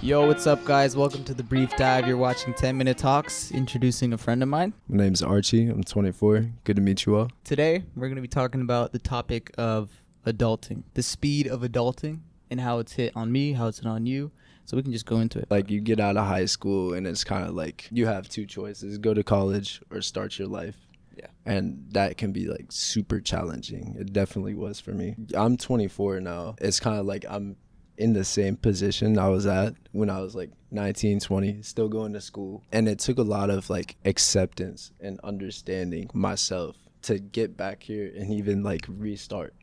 Yo, what's up, guys? Welcome to the Brief Dive. You're watching 10-Minute Talks, introducing a friend of mine. My name's Archie. I'm 24. Good to meet you all. Today, we're going to be talking about the topic of adulting, the speed of adulting, and how it's hit on me, how it's hit on you. So we can just go into it. Like, you get out of high school, and it's kind of like you have two choices: go to college or start your life. Yeah. And that can be, like, super challenging. It definitely was for me. I'm 24 now. It's kind of like I'm in the same position I was at when I was like 19, 20, still going to school. And it took a lot of like acceptance and understanding myself to get back here and even like restart,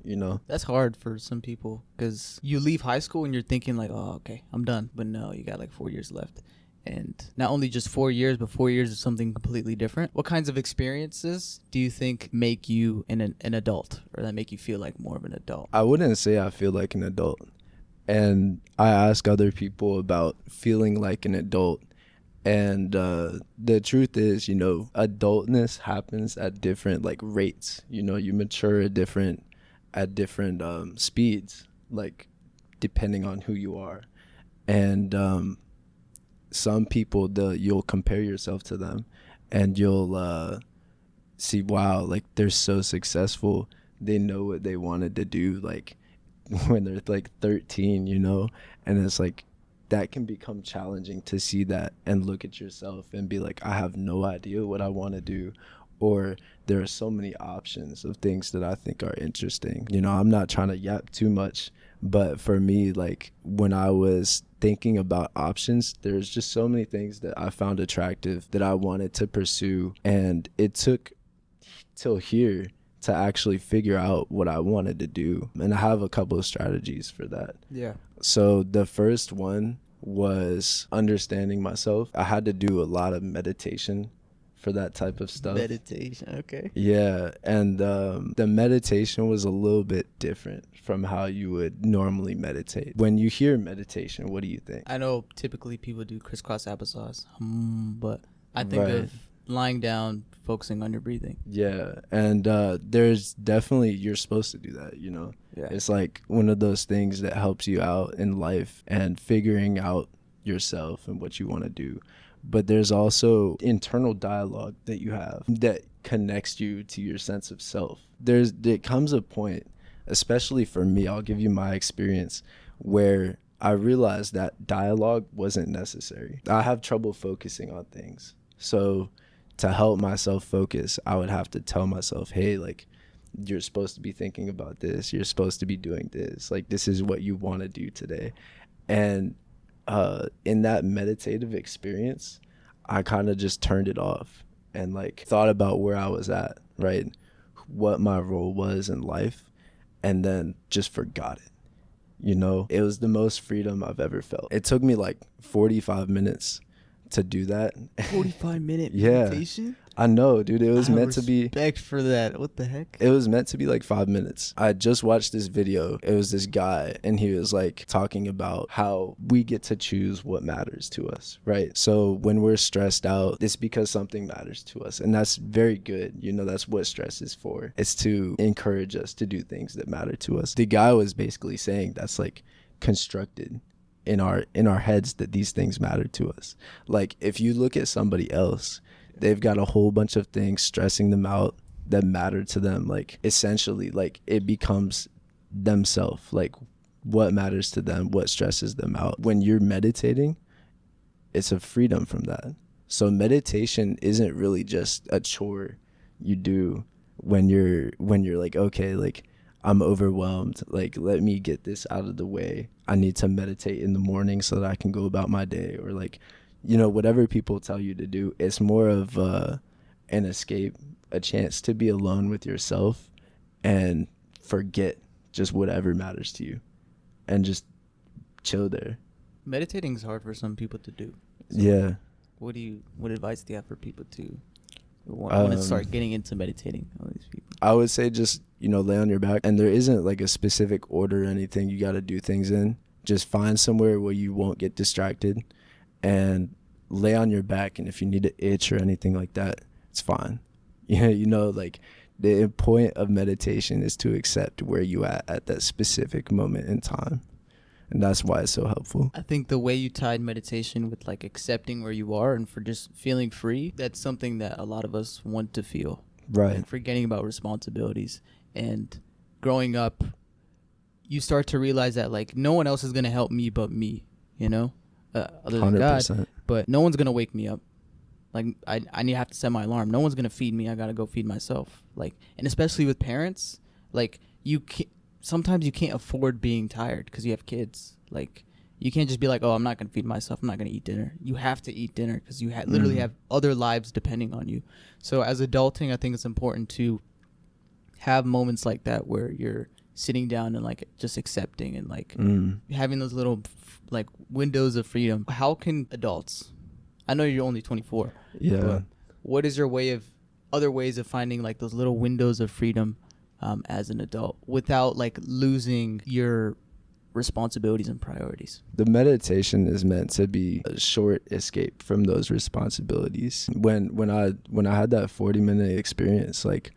you know? That's hard for some people because you leave high school and you're thinking like, oh, okay, I'm done. But no, you got like 4 years left. And not only just 4 years, but 4 years is something completely different. What kinds of experiences do you think make you an adult, or that make you feel like more of an adult? I wouldn't say I feel like an adult. And I ask other people about feeling like an adult. And the truth is, you know, adultness happens at different like rates. You know, you mature at different speeds, like depending on who you are. And some people, you'll compare yourself to them and you'll see, wow, like they're so successful. They know what they wanted to do, like when they're like 13, you know, and it's like that can become challenging to see that and look at yourself and be like, I have no idea what I want to do, or there are so many options of things that I think are interesting. You know, I'm not trying to yap too much, but for me, like when I was thinking about options, there's just so many things that I found attractive that I wanted to pursue, and it took till here to actually figure out what I wanted to do. And I have a couple of strategies for that. Yeah. So the first one was understanding myself. I had to do a lot of meditation for that type of stuff. Meditation, okay. Yeah, and the meditation was a little bit different from how you would normally meditate. When you hear meditation, what do you think? I know typically people do crisscross applesauce, but I think Right. of lying down, focusing on your breathing. Yeah, and there's definitely, you're supposed to do that, you know? Yeah. It's like one of those things that helps you out in life and figuring out yourself and what you want to do. But there's also internal dialogue that you have that connects you to your sense of self. There comes a point, especially for me, I'll give you my experience, where I realized that dialogue wasn't necessary. I have trouble focusing on things. So to help myself focus, I would have to tell myself, hey, like, you're supposed to be thinking about this. You're supposed to be doing this. Like, this is what you want to do today. And in that meditative experience, I kind of just turned it off and like thought about where I was at, right? What my role was in life, and then just forgot it. You know, it was the most freedom I've ever felt. It took me like 45 minutes to do that. 45-minute Yeah. meditation? I know, dude. It was meant to be. Respect for that. What the heck? It was meant to be like 5 minutes. I just watched this video. It was this guy, and he was like talking about how we get to choose what matters to us, right? So when we're stressed out, it's because something matters to us, and that's very good. You know, that's what stress is for. It's to encourage us to do things that matter to us. The guy was basically saying that's like constructed in our heads that these things matter to us. Like if you look at somebody else, they've got a whole bunch of things stressing them out that matter to them. Like essentially, like it becomes themselves, like what matters to them, what stresses them out. When you're meditating, it's a freedom from that. So meditation isn't really just a chore you do when you're like, okay, like I'm overwhelmed, like let me get this out of the way. I need to meditate in the morning so that I can go about my day, or like, you know, whatever people tell you to do. It's more of an escape, a chance to be alone with yourself and forget just whatever matters to you and just chill there. Meditating is hard for some people to do. So Yeah. What advice do you have for people to want to start getting into meditating? All these people. I would say just, you know, lay on your back, and there isn't like a specific order or anything you got to do things in. Just find somewhere where you won't get distracted and lay on your back. And if you need to itch or anything like that, it's fine. Yeah, you know, like the point of meditation is to accept where you at that specific moment in time. And that's why it's so helpful. I think the way you tied meditation with like accepting where you are and for just feeling free, that's something that a lot of us want to feel. Right. And forgetting about responsibilities. And growing up, you start to realize that like no one else is going to help me but me, you know, other than 100%. God. But no one's going to wake me up. Like I need to have to set my alarm. No one's going to feed me. I got to go feed myself. Like, and especially with parents, like sometimes you can't afford being tired because you have kids. Like, you can't just be like, oh, I'm not going to feed myself. I'm not going to eat dinner. You have to eat dinner because you literally have other lives depending on you. So as adulting, I think it's important to have moments like that where you're sitting down and like just accepting and like having those little like windows of freedom. How can adults, I know you're only 24. Yeah. But what is your other ways of finding like those little windows of freedom as an adult without like losing your responsibilities and priorities? The meditation is meant to be a short escape from those responsibilities. When I had that 40-minute experience, like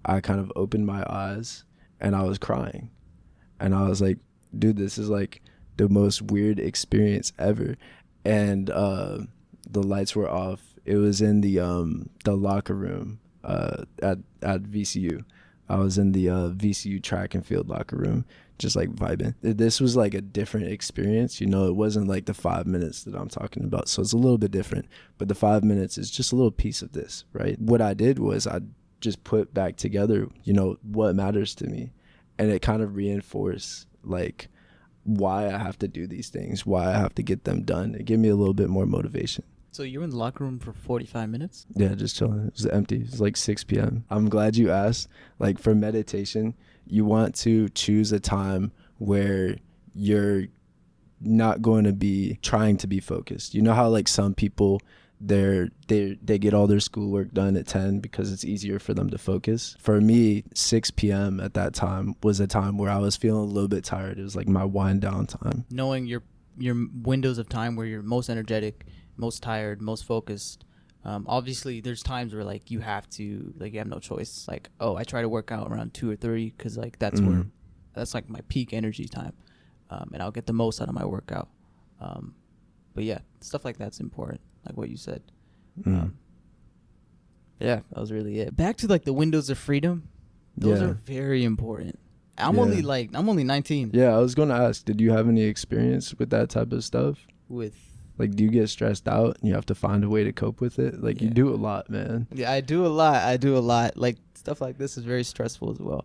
I kind of opened my eyes and I was crying. And I was like, dude, this is like the most weird experience ever. And the lights were off. It was in the locker room at VCU. I was in the VCU track and field locker room, just like vibing. This was like a different experience. You know, it wasn't like the 5 minutes that I'm talking about. So it's a little bit different. But the 5 minutes is just a little piece of this, right? What I did was I just put back together, you know, what matters to me. And it kind of reinforced like why I have to do these things, why I have to get them done. It gave me a little bit more motivation. So you were in the locker room for 45 minutes? Yeah, just chilling. It was empty. It was like 6 p.m. I'm glad you asked. Like for meditation, you want to choose a time where you're not going to be trying to be focused. You know how like some people they get all their schoolwork done at 10 because it's easier for them to focus. For me, 6 p.m. at that time was a time where I was feeling a little bit tired. It was like my wind down time. Knowing your windows of time where you're most energetic, most tired, most focused. Obviously there's times where like you have no choice. Like, oh, I try to work out around 2 or 3 because like that's like my peak energy time, and I'll get the most out of my workout. But yeah, stuff like that's important, like what you said. Yeah, that was really it. Back to like the windows of freedom. Those are very important. I'm only 19. Yeah, I was going to ask, did you have any experience with that type of stuff? Like, do you get stressed out and you have to find a way to cope with it? Like, you do a lot, man. Yeah, I do a lot. Like, stuff like this is very stressful as well.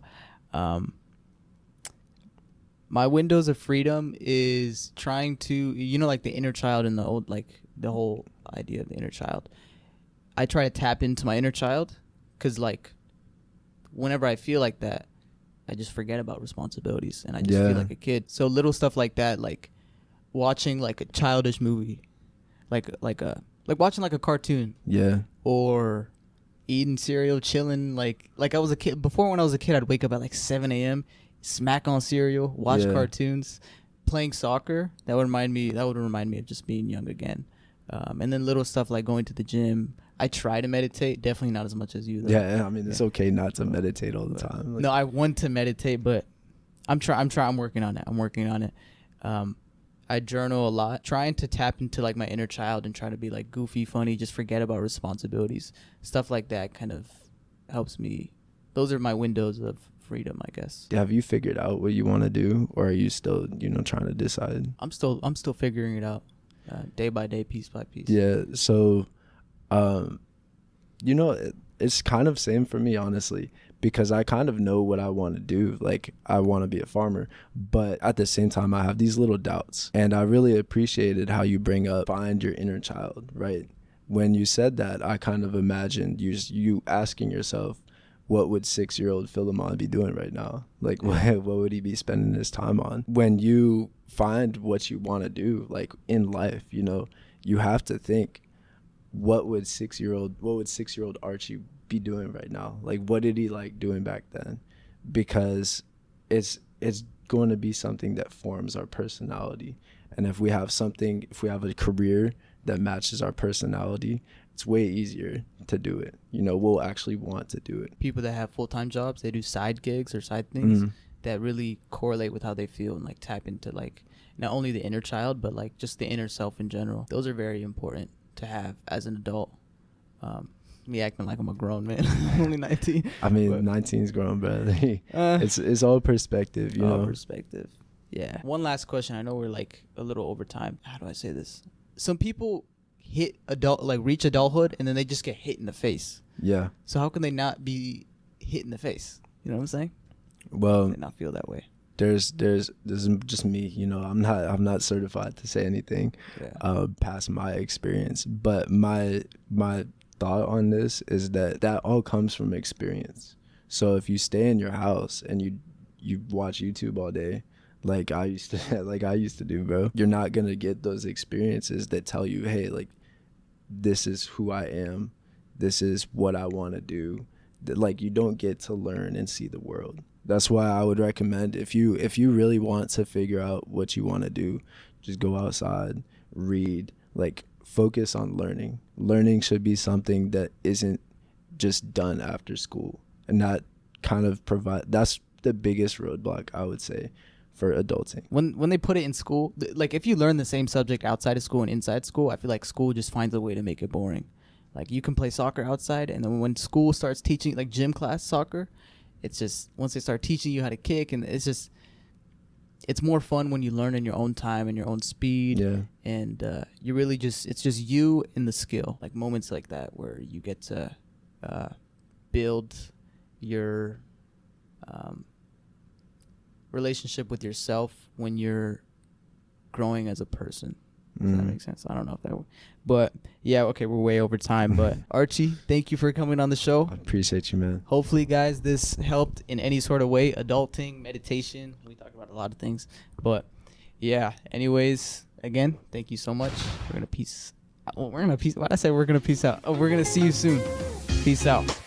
My windows of freedom is trying to, you know, like the inner child and the whole idea of the inner child. I try to tap into my inner child because, like, whenever I feel like that, I just forget about responsibilities and I just feel like a kid. So little stuff like that, like watching like a childish movie, like watching like a cartoon, or eating cereal, chilling. Like I was a kid before. When I was a kid, I'd wake up at like 7 a.m., smack on cereal, watch cartoons, playing soccer. That would remind me of just being young again. And then little stuff like going to the gym. I try to meditate, definitely not as much as you though. Yeah, I mean it's okay not to meditate all the time. Like, no, I want to meditate, but I'm working on it. I journal a lot, trying to tap into like my inner child and try to be like goofy, funny, just forget about responsibilities. Stuff like that kind of helps me. Those are my windows of freedom, I guess. Have you figured out what you want to do, or are you still, trying to decide? I'm still figuring it out, day by day, piece by piece. Yeah. So, it's kind of same for me, honestly, because I kind of know what I want to do. Like, I want to be a farmer, but at the same time, I have these little doubts. And I really appreciated how you bring up find your inner child, right? When you said that, I kind of imagined you asking yourself, what would 6-year-old Philemon be doing right now? Like, what would he be spending his time on? When you find what you want to do, like in life, you have to think, what would 6-year-old Archie be doing right now? Like, what did he like doing back then? Because it's going to be something that forms our personality. And if we have a career that matches our personality, it's way easier to do it. We'll actually want to do it. People that have full-time jobs, they do side gigs or side things. that really correlate with how they feel and like tap into like not only the inner child but like just the inner self in general. Those are very important to have as an adult. Me acting like I'm a grown man. I'm only 19. I mean, 19 is grown, brother. It's all perspective, you know. Perspective. Yeah. One last question. I know we're like a little over time. How do I say this? Some people reach adulthood and then they just get hit in the face. Yeah. So how can they not be hit in the face? You know what I'm saying? Well, They not feel that way. there's just me, you know. I'm not certified to say anything past my experience, but my thought on this is that all comes from experience. So if you stay in your house and you watch YouTube all day, like I used to do, bro, you're not gonna get those experiences that tell you, hey, like, this is who I am, this is what I want to do. Like, you don't get to learn and see the world. That's why I would recommend, if you really want to figure out what you want to do, just go outside, read, like, focus on learning. Learning should be something that isn't just done after school, and that kind of that's the biggest roadblock, I would say, for adulting. When they put it in school, like if you learn the same subject outside of school and inside school, I feel like school just finds a way to make it boring. Like, you can play soccer outside, and then when school starts teaching, like gym class soccer, it's just, once they start teaching you how to kick, and it's more fun when you learn in your own time and your own speed. Yeah. And you really it's just you and the skill. Like moments like that where you get to build your relationship with yourself when you're growing as a person. Does that make sense? I don't know if that would. But yeah, okay, we're way over time. But Archie, thank you for coming on the show. I appreciate you, man. Hopefully, guys, this helped in any sort of way. Adulting, meditation. We talked about a lot of things. But yeah, anyways, again, thank you so much. We're gonna peace. Why'd I say we're gonna peace out? Oh, we're gonna see you soon. Peace out.